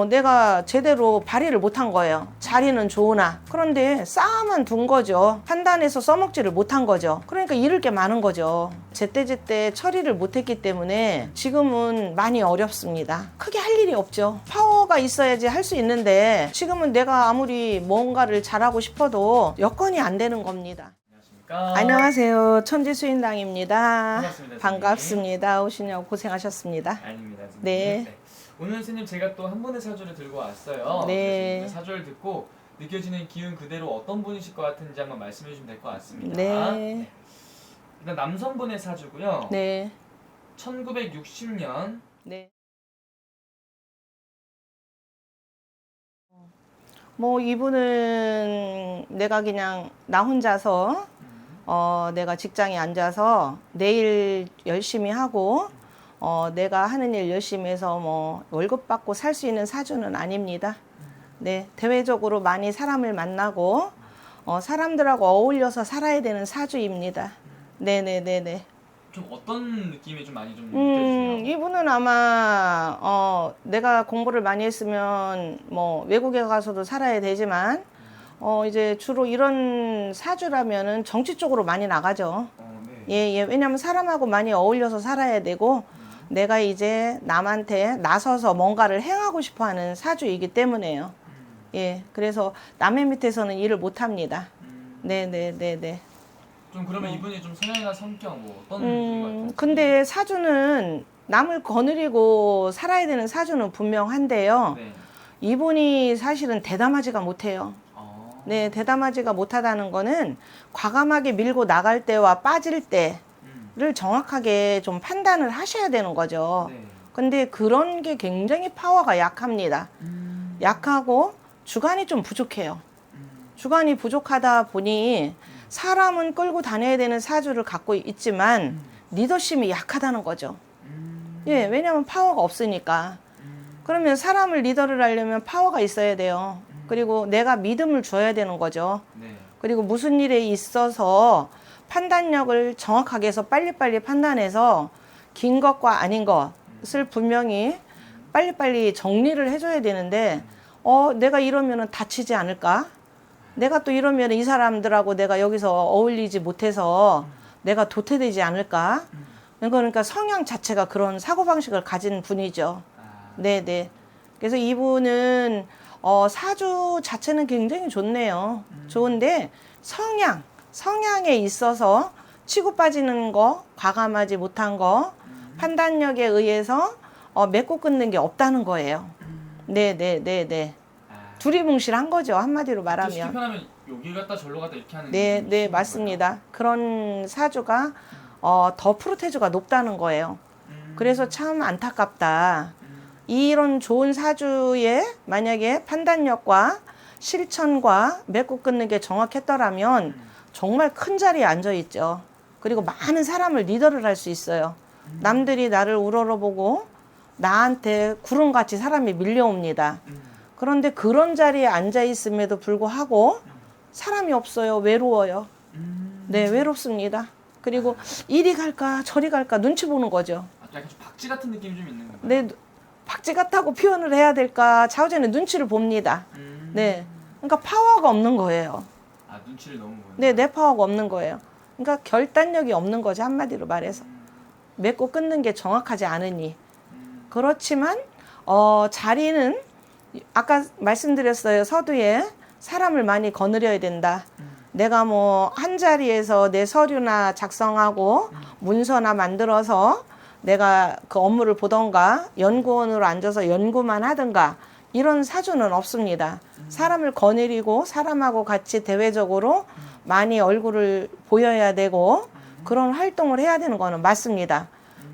내가 제대로 발휘를 못한 거예요. 자리는 좋으나. 그런데 쌓아만 둔 거죠. 판단해서 써먹지를 못한 거죠. 그러니까 잃을 게 많은 거죠. 제때제때 처리를 못했기 때문에 지금은 많이 어렵습니다. 크게 할 일이 없죠. 파워가 있어야지 할 수 있는데 지금은 내가 아무리 뭔가를 잘하고 싶어도 여건이 안 되는 겁니다. 안녕하세요. 천지수인당입니다. 반갑습니다. 반갑습니다. 오시냐고 고생하셨습니다. 아닙니다. 선생님. 네. 오늘 선생님 제가 또 한 분의 사주를 들고 왔어요. 네. 그래서 사주를 듣고 느껴지는 기운 그대로 어떤 분이실 것 같은지 한번 말씀해 주시면 될 것 같습니다. 네. 일단 남성분의 사주고요. 네. 1960년 네. 뭐 이분은 내가 그냥 나 혼자서 내가 직장에 앉아서 내일 열심히 하고 내가 하는 일 열심히 해서 뭐 월급 받고 살 수 있는 사주는 아닙니다. 네, 대외적으로 많이 사람을 만나고 사람들하고 어울려서 살아야 되는 사주입니다. 네네네네. 좀 어떤 느낌이 좀 많이 좀 느껴지세요? 이분은 아마 내가 공부를 많이 했으면 뭐 외국에 가서도 살아야 되지만 이제 주로 이런 사주라면은 정치 쪽으로 많이 나가죠. 네. 예, 왜냐면 사람하고 많이 어울려서 살아야 되고 내가 이제 남한테 나서서 뭔가를 행하고 싶어 하는 사주이기 때문에요. 예, 그래서 남의 밑에서는 일을 못 합니다. 네네네네. 좀 그러면 이분이 좀 성향이나 성격 뭐 어떤 분인 것 같아요? 근데 사주는 남을 거느리고 살아야 되는 사주는 분명한데요. 네. 이분이 사실은 대담하지가 못해요. 네, 대담하지가 못하다는 거는 과감하게 밀고 나갈 때와 빠질 때를 정확하게 좀 판단을 하셔야 되는 거죠. 네. 근데 그런 게 굉장히 파워가 약합니다. 약하고 주관이 좀 부족해요. 주관이 부족하다 보니 사람은 끌고 다녀야 되는 사주를 갖고 있지만 리더십이 약하다는 거죠. 예, 왜냐하면 파워가 없으니까. 그러면 사람을 리더를 하려면 파워가 있어야 돼요. 그리고 내가 믿음을 줘야 되는 거죠. 네. 그리고 무슨 일에 있어서 판단력을 정확하게 해서 빨리빨리 판단해서 긴 것과 아닌 것을 분명히 빨리빨리 정리를 해줘야 되는데 내가 이러면은 다치지 않을까? 내가 또 이러면 이 사람들하고 내가 여기서 어울리지 못해서 내가 도태되지 않을까? 그러니까 성향 자체가 그런 사고방식을 가진 분이죠. 네네. 그래서 이분은 사주 자체는 굉장히 좋네요. 좋은데 성향에 있어서 치고 빠지는 거, 과감하지 못한 거, 판단력에 의해서 맺고 끊는 게 없다는 거예요. 네네네네. 두리뭉실한 거죠. 한마디로 말하면. 쉽게 표현하면 여기 갔다 절로 갔다 이렇게 하는 네, 느낌이 네, 있는 맞습니다. 거예요? 그런 사주가 더 프로테주가 높다는 거예요. 그래서 참 안타깝다. 이런 좋은 사주에 만약에 판단력과 실천과 맺고 끊는 게 정확했더라면 정말 큰 자리에 앉아 있죠. 그리고 많은 사람을 리더를 할 수 있어요. 남들이 나를 우러러보고 나한테 구름같이 사람이 밀려옵니다. 그런데 그런 자리에 앉아 있음에도 불구하고 사람이 없어요. 외로워요. 네, 외롭습니다. 그리고 이리 갈까 저리 갈까 눈치 보는 거죠. 약간 좀 박쥐 같은 느낌이 좀 있는 건가요? 네, 박쥐 같다고 표현을 해야 될까 좌우지는 눈치를 봅니다. 네, 그러니까 파워가 없는 거예요. 아, 눈치를 너무 보는. 네, 내 파워가 없는 거예요. 그러니까 결단력이 없는 거지 한마디로 말해서. 맺고 끊는 게 정확하지 않으니. 그렇지만 자리는 아까 말씀드렸어요. 서두에 사람을 많이 거느려야 된다. 내가 뭐 한 자리에서 내 서류나 작성하고 문서나 만들어서 내가 그 업무를 보던가 연구원으로 앉아서 연구만 하든가 이런 사주는 없습니다. 사람을 거느리고 사람하고 같이 대외적으로 많이 얼굴을 보여야 되고 그런 활동을 해야 되는 거는 맞습니다.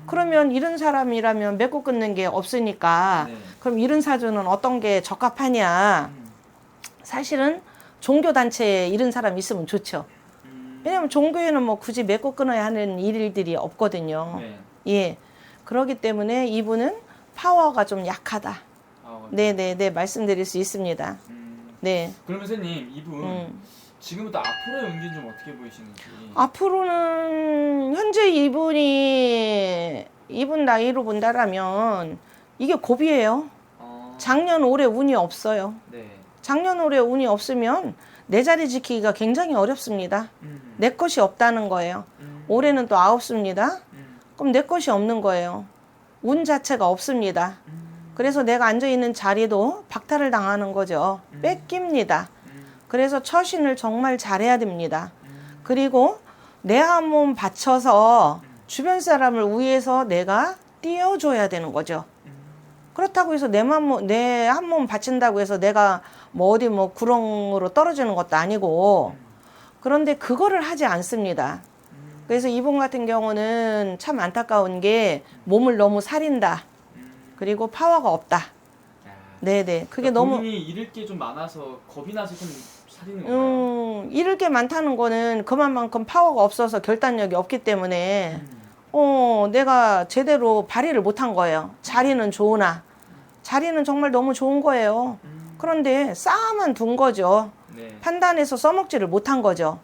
그러면 이런 사람이라면 맺고 끊는 게 없으니까 네. 그럼 이런 사주는 어떤 게 적합하냐? 사실은 종교단체에 이런 사람 있으면 좋죠. 왜냐면 종교에는 뭐 굳이 맺고 끊어야 하는 일들이 없거든요. 네. 예. 그렇기 때문에 이분은 파워가 좀 약하다. 네네네 말씀드릴 수 있습니다. 네. 그러면 선생님 이분 지금부터 앞으로의 운기는 좀 어떻게 보이시는지? 앞으로는 현재 이분 나이로 본다라면 이게 고비예요. 작년 올해 운이 없어요. 네. 작년 올해 운이 없으면 내 자리 지키기가 굉장히 어렵습니다. 내 것이 없다는 거예요. 올해는 또 9수입니다. 그럼 내 것이 없는 거예요. 운 자체가 없습니다. 그래서 내가 앉아있는 자리도 박탈을 당하는 거죠. 뺏깁니다. 그래서 처신을 정말 잘해야 됩니다. 그리고 내 한 몸 바쳐서 주변 사람을 위해서 내가 띄워줘야 되는 거죠. 그렇다고 해서 내 한 몸 바친다고 해서 내가 뭐 어디 뭐 구렁으로 떨어지는 것도 아니고, 그런데 그거를 하지 않습니다. 그래서 이분 같은 경우는 참 안타까운 게 몸을 너무 사린다. 그리고 파워가 없다. 네네. 그게 그러니까 너무 본인이 잃을 게 좀 많아서 겁이 나서 좀 사리는 건가요? 잃을 게 많다는 거는 그만큼 파워가 없어서 결단력이 없기 때문에 내가 제대로 발휘를 못한 거예요. 자리는 좋으나 자리는 정말 너무 좋은 거예요. 그런데 쌓아만 둔 거죠. 네. 판단해서 써먹지를 못한 거죠.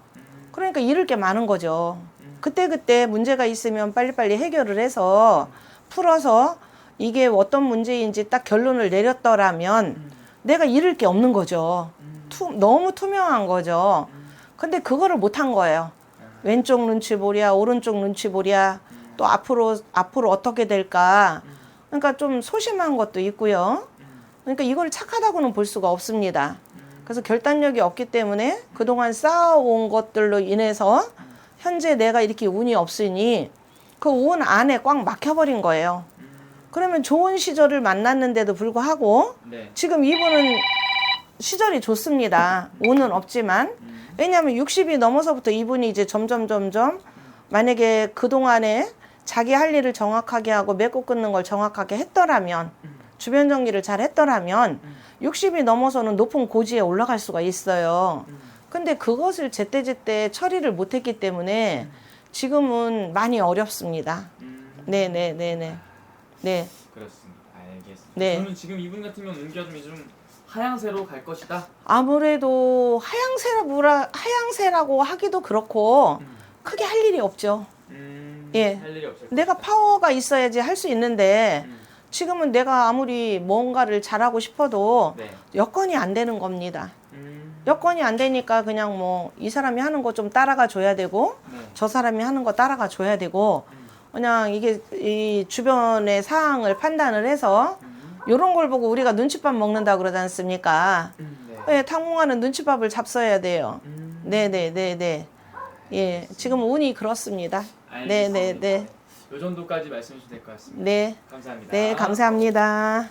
그러니까 잃을 게 많은 거죠. 그때그때 문제가 있으면 빨리빨리 해결을 해서 풀어서 이게 어떤 문제인지 딱 결론을 내렸더라면 내가 잃을 게 없는 거죠. 너무 투명한 거죠. 근데 그거를 못한 거예요. 왼쪽 눈치 보랴, 오른쪽 눈치 보랴, 또 앞으로 어떻게 될까. 그러니까 좀 소심한 것도 있고요. 그러니까 이걸 착하다고는 볼 수가 없습니다. 그래서 결단력이 없기 때문에 그동안 쌓아온 것들로 인해서 현재 내가 이렇게 운이 없으니 그 운 안에 꽉 막혀버린 거예요. 그러면 좋은 시절을 만났는데도 불구하고 네. 지금 이분은 시절이 좋습니다. 운은 없지만. 왜냐하면 60이 넘어서부터 이분이 이제 점점 만약에 그동안에 자기 할 일을 정확하게 하고 맺고 끊는 걸 정확하게 했더라면, 주변 정리를 잘 했더라면 60이 넘어서는 높은 고지에 올라갈 수가 있어요. 근데 그것을 제때제때 처리를 못했기 때문에 지금은 많이 어렵습니다. 네네네네. 네. 그렇습니다. 알겠습니다. 네. 저는 지금 이분 같으면 운기가 좀 하향세로 갈 것이다. 아무래도 하향세라고 하기도 그렇고 크게 할 일이 없죠. 예. 할 일이 없을 내가 것이다. 파워가 있어야지 할 수 있는데 지금은 내가 아무리 뭔가를 잘하고 싶어도 네. 여건이 안 되는 겁니다. 여건이 안 되니까 그냥 뭐 이 사람이 하는 거 좀 따라가 줘야 되고 네. 저 사람이 하는 거 따라가 줘야 되고 그냥 이게 이 주변의 상황을 판단을 해서 요런 걸 보고 우리가 눈칫밥 먹는다 그러지 않습니까? 네. 예, 당분간은 눈칫밥을 잡숴야 돼요. 네네네네. 예, 지금 운이 그렇습니다. 알겠습니다. 네네네. 요 정도까지 말씀해 주셔도 될 것 같습니다. 네. 감사합니다. 네, 감사합니다.